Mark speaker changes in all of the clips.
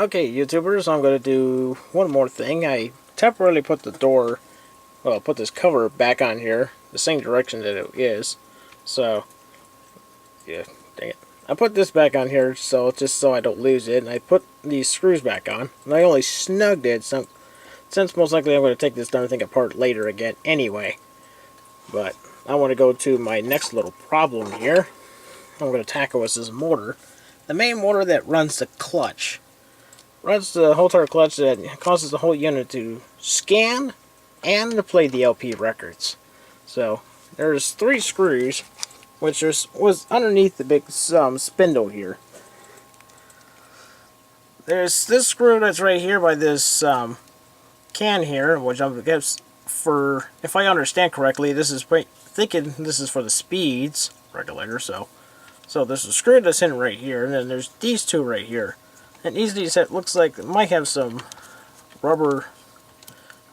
Speaker 1: Okay, YouTubers, I'm going to do one more thing. I temporarily put the door, well, put this cover back on here, the same direction that it is. So, yeah, dang it. I put this back on here just so I don't lose it, and I put these screws back on, and I only snugged it since most likely I'm going to take this darn thing apart later again anyway. But I want to go to my next little problem here. I'm going to tackle is this motor. The main motor that runs the clutch. Runs the whole entire clutch that causes the whole unit to scan and to play the LP records. So there's 3 screws, which was underneath the big spindle here. There's this screw that's right here by this can here, which I guess for, if I understand correctly, this is thinking this is for the speeds regulator. So there's a screw that's in right here, and then there's these 2 right here. And these looks like it might have some rubber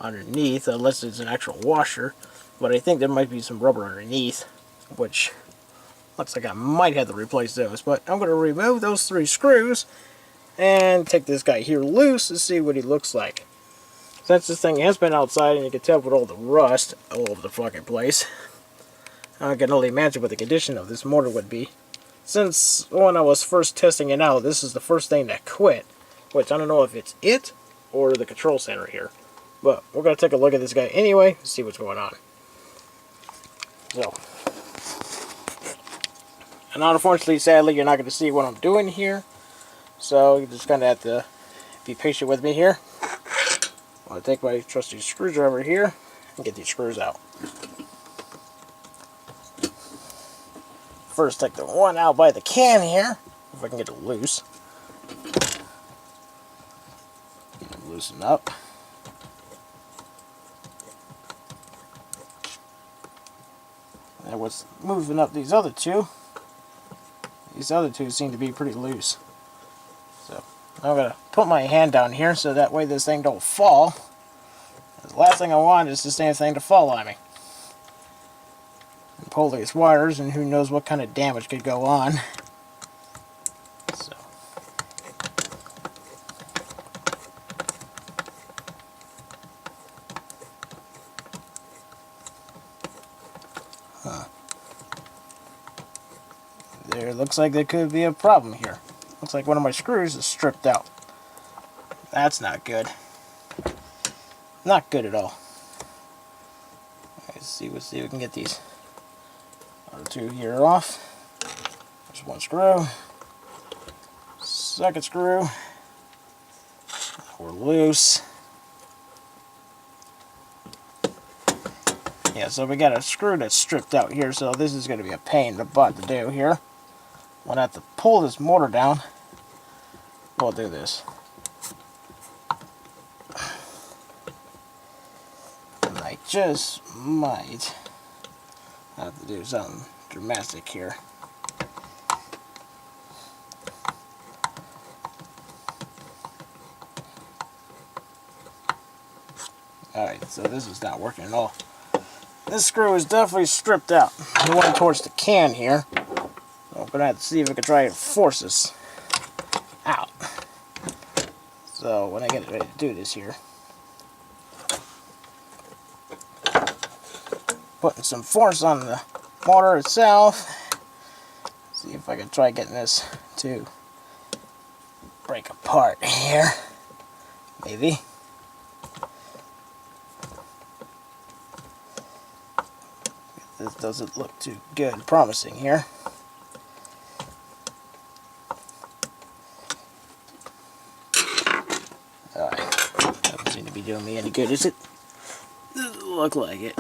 Speaker 1: underneath, unless it's an actual washer. But I think there might be some rubber underneath, which looks like I might have to replace those. But I'm going to remove those 3 screws and take this guy here loose to see what he looks like. Since this thing has been outside and you can tell with all the rust all over the fucking place, I can only imagine what the condition of this motor would be. Since when I was first testing it out, this is the first thing that quit, which I don't know if it's it or the control center here. But we're going to take a look at this guy anyway and see what's going on. So, and unfortunately, sadly, you're not going to see what I'm doing here. So you just kind of have to be patient with me here. I'm going to take my trusty screwdriver here and get these screws out. First, take the one out by the can here, if I can get it loose. Get it loosened up. And what's moving up these other 2? These other 2 seem to be pretty loose. So I'm going to put my hand down here so that way this thing don't fall. The last thing I want is this damn thing to fall on me. And pull these wires, and who knows what kind of damage could go on. So. There looks like there could be a problem here. Looks like one of my screws is stripped out. That's not good. Not good at all. Let's see if we can get these other 2 here off. There's 1 screw. Second screw. We're loose. Yeah, so we got a screw that's stripped out here, so this is going to be a pain in the butt to do here. I'm going to have to pull this motor down. We'll do this. And I just might have to do something dramatic here. Alright, so this is not working at all. This screw is definitely stripped out. The one towards the can here. So I'm going to have to see if I can try and force this out. So when I get ready to do this here, putting some force on the motor itself. See if I can try getting this to break apart here. Maybe. This doesn't look too good, promising here. Alright, doesn't seem to be doing me any good, is it? Doesn't look like it.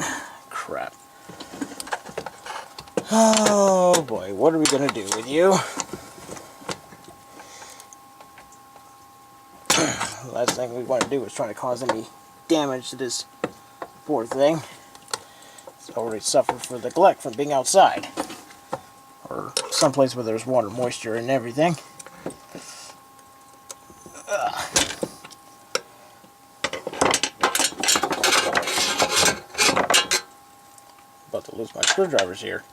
Speaker 1: Crap. Oh boy, what are we gonna do with you? The last thing we want to do is try to cause any damage to this poor thing. It's already suffered for neglect from being outside, or someplace where there's water, moisture, and everything. About to lose my screwdrivers here.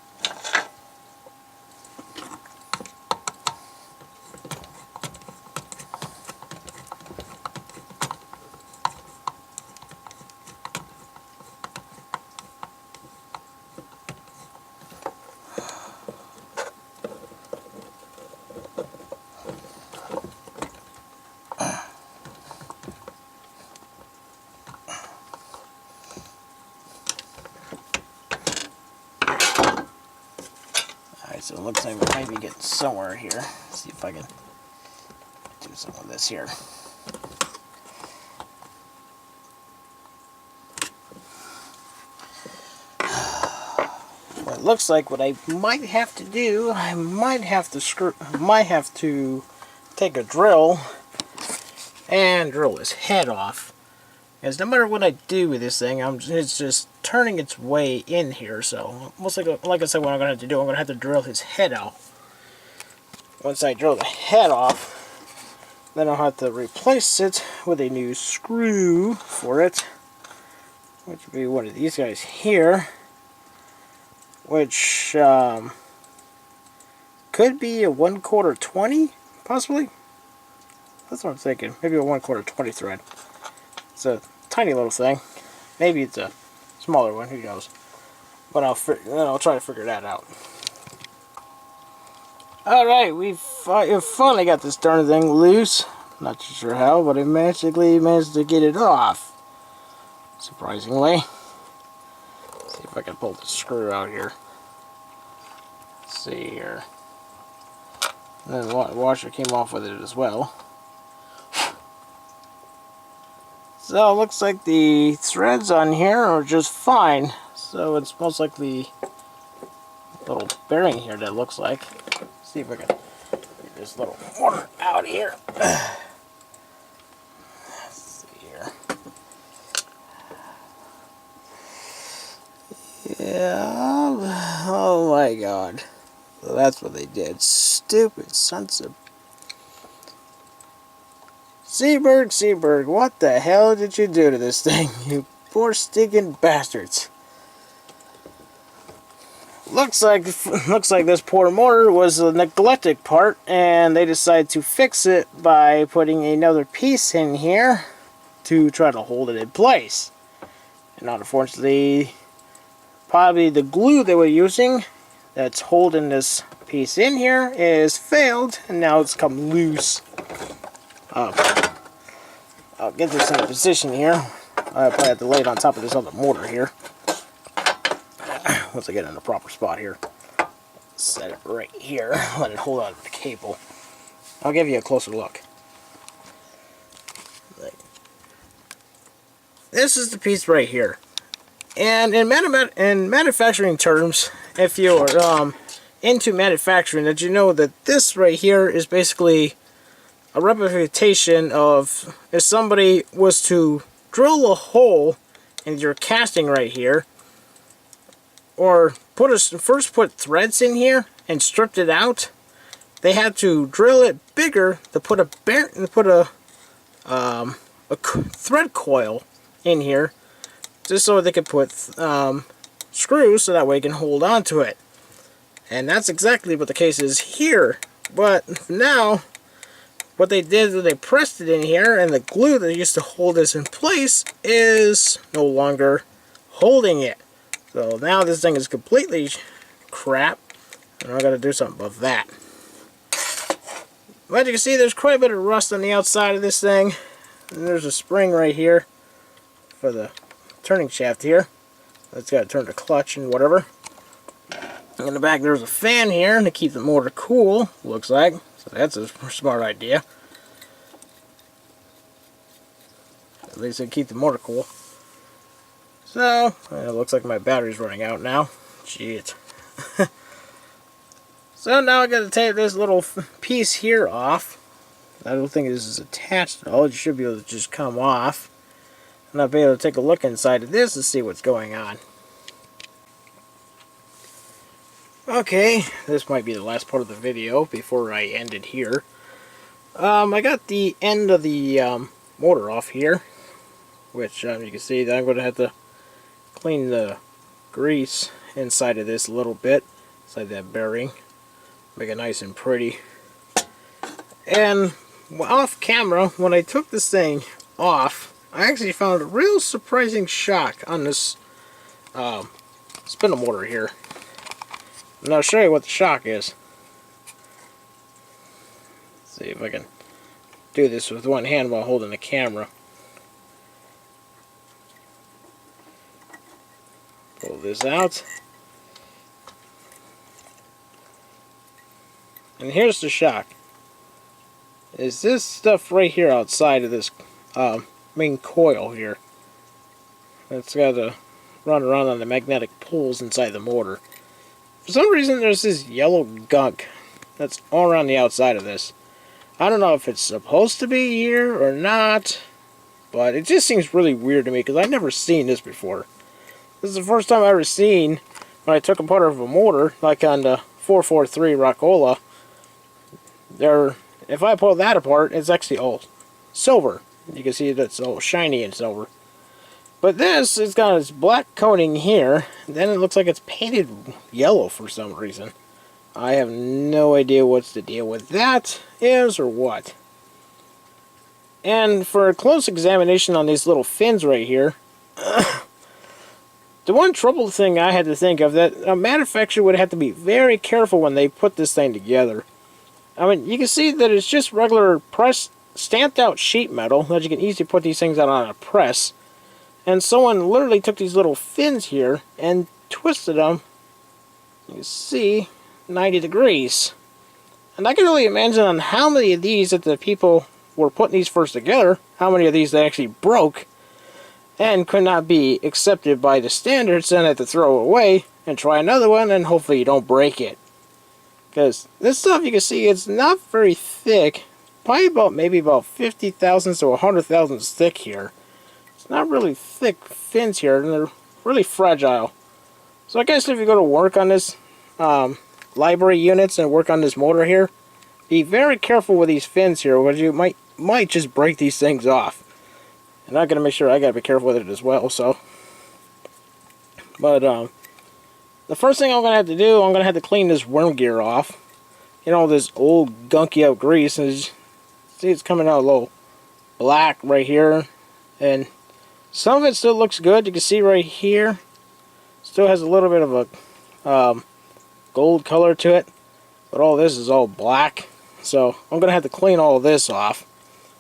Speaker 1: so it looks like we might be getting somewhere here. Let's see if I can do some of this here. Well, it looks like what I might have to do, I might have to take a drill and drill his head off. Because no matter what I do with this thing, it's just turning its way in here. So, most like I said, what I'm going to have to do, I'm going to have to drill his head out. Once I drill the head off, then I'll have to replace it with a new screw for it, which would be one of these guys here, which could be a 1/4 20, possibly. That's what I'm thinking. Maybe a 1/4 20 thread. It's a tiny little thing. Maybe it's a smaller one. Who knows? But I'll try to figure that out. All right, we've finally got this darn thing loose. Not too sure how, but I magically managed to get it off. Surprisingly. Let's see if I can pull the screw out here. Let's see here. And then the washer came off with it as well. So it looks like the threads on here are just fine. So it's most likely a little bearing here that looks like. Let's see if I can get this little motor out here. Let's see here. Yeah. Oh my god. So that's what they did. Stupid sons of... Seeburg, what the hell did you do to this thing? You poor stinking bastards. Looks like this poor motor was a neglected part, and they decided to fix it by putting another piece in here to try to hold it in place. And unfortunately, probably the glue they were using that's holding this piece in here is failed, and now it's come loose. I'll get this in position here. I'll probably have to lay it on top of this other motor here. Once I get it in the proper spot here. Set it right here. Let it hold on to the cable. I'll give you a closer look. This is the piece right here. And in manufacturing terms, if you're into manufacturing, that you know that this right here is basically a representation of if somebody was to drill a hole in your casting right here, or first put threads in here and stripped it out. They had to drill it bigger to put a thread coil in here, just so they could put screws so that way it can hold on to it. And that's exactly what the case is here. But now, what they did is they pressed it in here, and the glue that used to hold this in place is no longer holding it. So now this thing is completely crap, and I gotta do something about that. But you can see there's quite a bit of rust on the outside of this thing. And there's a spring right here for the turning shaft here. That's gotta turn the clutch and whatever. In the back there's a fan here to keep the motor cool, looks like. So that's a smart idea. At least it'll keep the motor cool. So, it looks like my battery's running out now. Shit. So now I gotta take this little piece here off. I don't think this is attached at all. It should be able to just come off. And I'll be able to take a look inside of this and see what's going on. Okay, this might be the last part of the video before I end it here. I got the end of the motor off here, which you can see that I'm going to have to clean the grease inside of this a little bit, inside that bearing, make it nice and pretty. And off camera, when I took this thing off, I actually found a real surprising shock on this spindle motor here. And I'll show you what the shock is. Let's see if I can do this with one hand while holding the camera. Pull this out. And here's the shock. Is this stuff right here outside of this main coil here. It's got to run around on the magnetic poles inside the motor. For some reason there's this yellow gunk that's all around the outside of this. I don't know if it's supposed to be here or not, but it just seems really weird to me because I've never seen this before. This is the first time I've ever seen when I took apart of a motor, like on the 443 Rockola. If I pull that apart, it's actually all silver. You can see that's all shiny and silver. But this, it's got its black coating here, then it looks like it's painted yellow for some reason. I have no idea what's the deal with that is or what. And for a close examination on these little fins right here, the one trouble thing I had to think of, that a manufacturer would have to be very careful when they put this thing together. I mean, you can see that it's just regular press, stamped out sheet metal that you can easily put these things out on a press. And someone literally took these little fins here and twisted them, you can see, 90 degrees. And I can only imagine on how many of these that the people were putting these first together, how many of these they actually broke and could not be accepted by the standards, then had to throw away and try another one, and hopefully you don't break it. Because this stuff, you can see, it's not very thick. Probably maybe about 50 thousandths to 100 thousandths thick here. It's not really thick fins here, and they're really fragile. So I guess if you go to work on this library units and work on this motor here, be very careful with these fins here, because you might just break these things off. And I'm gonna make sure I gotta be careful with it as well. So, but the first thing I'm gonna have to do, I'm gonna have to clean this worm gear off. You know, this old gunky out grease, and see, it's coming out a little black right here, and some of it still looks good. You can see right here, still has a little bit of a gold color to it, but all this is all black. So I'm gonna have to clean all this off.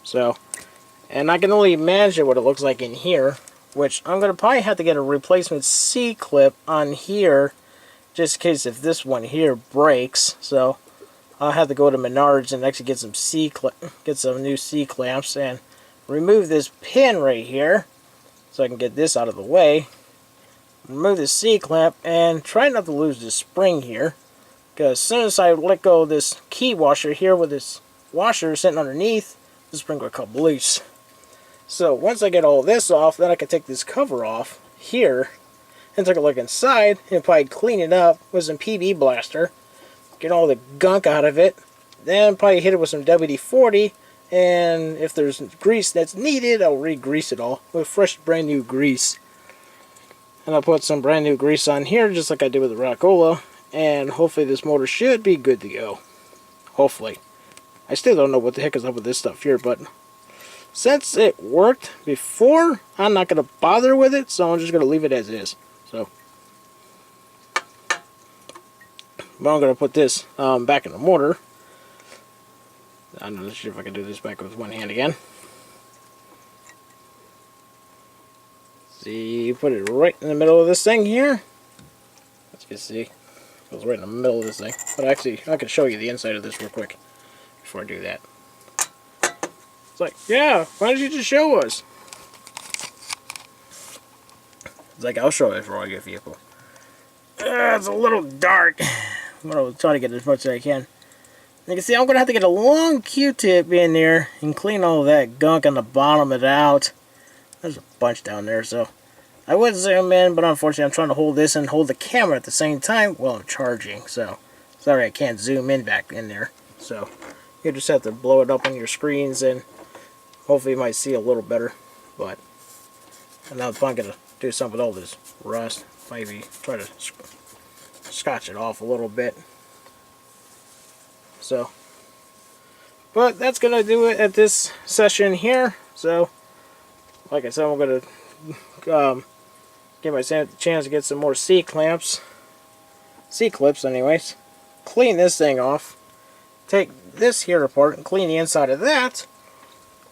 Speaker 1: So, and I can only imagine what it looks like in here, which I'm gonna probably have to get a replacement C-clip on here, just in case if this one here breaks. So I'll have to go to Menards and actually get some new C-clamps and remove this pin right here, so I can get this out of the way. Remove the C-clamp and try not to lose this spring here, because as soon as I let go of this key washer here with this washer sitting underneath, the spring will come loose. So once I get all this off, then I can take this cover off here and take a look inside and probably clean it up with some PB Blaster, get all the gunk out of it, then probably hit it with some WD-40, and if there's grease that's needed, I'll re-grease it all with fresh brand new grease. And I'll put some brand new grease on here just like I did with the Rockola, and hopefully this motor should be good to go. Hopefully. I still don't know what the heck is up with this stuff here, but since it worked before, I'm not going to bother with it, so I'm just going to leave it as is. So, but I'm going to put this back in the motor. I'm not sure if I can do this back with one hand again. See, put it right in the middle of this thing here. As you can see, it goes right in the middle of this thing. But actually, I can show you the inside of this real quick before I do that. It's like, yeah, why don't you just show us? It's like, I'll show it for all your vehicle. It's a little dark, but I'll try to get as much as I can. You can see I'm going to have to get a long Q-tip in there and clean all that gunk on the bottom of it out. There's a bunch down there, so I would zoom in, but unfortunately I'm trying to hold this and hold the camera at the same time while I'm charging. So, sorry I can't zoom in back in there. So, you just have to blow it up on your screens and hopefully you might see a little better. But, and now I'm going to do something with all this rust. Maybe try to scotch it off a little bit. So, but that's going to do it at this session here. So, like I said, I'm going to give myself a chance to get some more C-clamps. C-clips anyways. Clean this thing off. Take this here apart and clean the inside of that.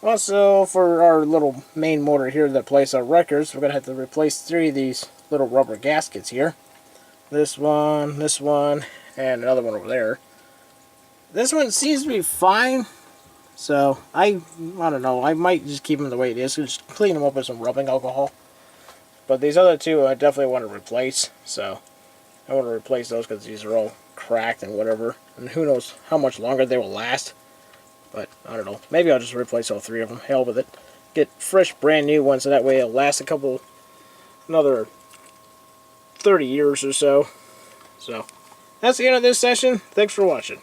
Speaker 1: Also, for our little main motor here that plays our records, we're going to have to replace 3 of these little rubber gaskets here. This one, and another one over there. This one seems to be fine. So, I don't know. I might just keep them the way it is. Just clean them up with some rubbing alcohol. But these other two I definitely want to replace. So, I want to replace those because these are all cracked and whatever. And who knows how much longer they will last. But, I don't know. Maybe I'll just replace all three of them. Hell with it. Get fresh, brand new ones so that way it'll last another 30 years or so. So, that's the end of this session. Thanks for watching.